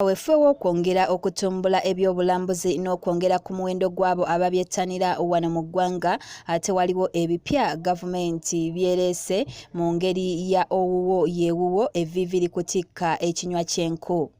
Wefewo kwongera okutumbula ebyobulambuzi n'okwongera ku muwendo gw'abo ababyettanira wano mu ggwanga ate waliwo ebipya gavumenti byerese mu ngeri ya owuwo yeewuwo evvivi likutikka ekinywa ky'enku.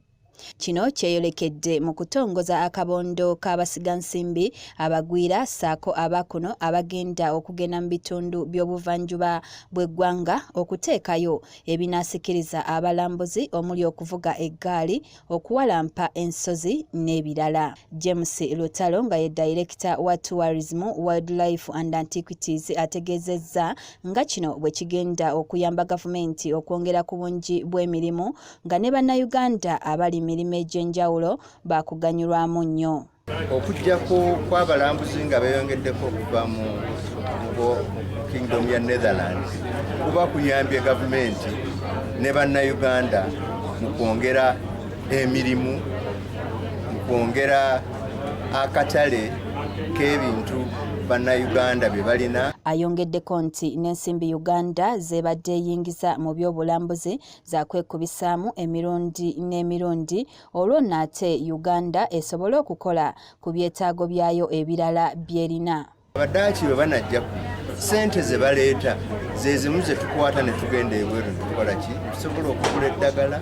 Kino kyeyolekedde mu kutongoza akabondo k'abasigansimbi abagwira saako abakuno abagenda okugenda mu bitundu by'obuvanjuba bw'eggwanga okuteekayo ebinaasikiriza abalambuzi omuli okuvuga eggaali, okuwalampa ensozi n'ebirala. James Lutalo nga ye Director wa Tourism, Wildlife and Antiquities ategeezezza nga kino bwe kigenda okuyamba gavumenti okwongera ku bungi bw'emirimu nga ne bannayuganda abali emirimu egy'enjawulo bakuganyulwamu nnyo. Okujjako kw'abalambuzi nga beeyongeddeko okuva mu Kingdom ya Netherlands kuba kuyambye gavumenti ne bannayuganda mu kwongera emirimu, mu kwongera akatale k'ebintu bannayuganda bye balina. Ayongeddeko nti n'ensimbi Uganda zebadde eyingiza mu byobulambuzi zakwekubisaamu emirundi n'emirundi olwo nate Uganda esobole okukola ku byetaago byayo ebirala byerina. Abaddaaki bwe banajja ssente ze baleeta ze zimu ze tukwata ne tugenda ebweru ne tukola ki? Tusobola okugula eddagala,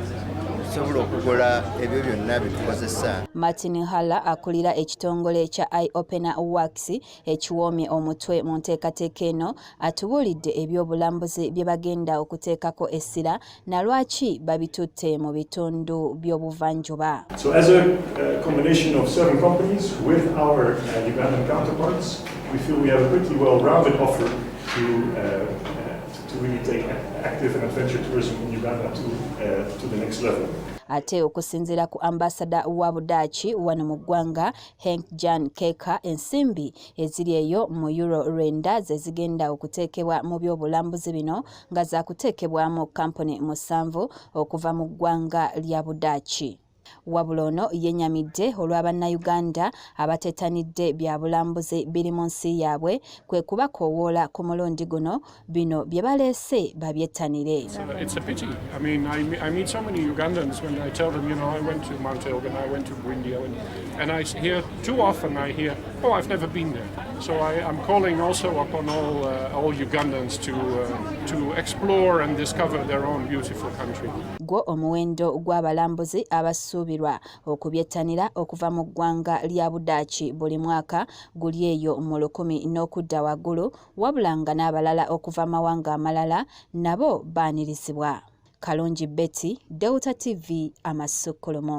tusobola okukola ebyo byonna bye tukozesa. Martin Hala akulira ekitongole kya Eye Opener Works ekiwoomye omutwe mu nteekateeka eno atubuulidde ebyobulambuzi bye bagenda okuteekako essira na lwaki babitutte mu bitundu by'obuvanjuba. So as a combination of 7 companies with our Ugandan counterparts, we feel we have a pretty well-rounded offer to really take active and adventure tourism in Uganda to the next level. Ate okusinziira ku ambassador wa Budaaki wano mu ggwanga Henk Jan Keka, ensimbi eziri eyo mu euro 9 ze zigenda okuteekebwa mu byobulambuzi bino nga zaakuteekebwamu kampuni 7 okuva mu ggwanga lya Budaaki. Wabula ono yennyamidde olw'abannayuganda abatetanidde bya bulambuzi biri mu nsi yaabwe kwe kubakoowoola ku mulundi guno bino bye baleese babyettanire. It's a pity. I mean, I meet so many Ugandans when I tell them, you know, I went to Mount Elgin, I went to India, and I hear too often oh, I've never been there. So I'm calling also upon all Ugandans to explore and discover their own beautiful country. Gwo omuwendo gw'abalambuzi abasuubirwa okubyettanira okuva mu ggwanga lya Budaaki buli mwaka guli eyo mu 10 n'okudda waggulu, wabula nga n'abalala okuva mawanga amalala nabo baanirizibwa. Kalungi Betty, Delta TV, Amasukkulumu.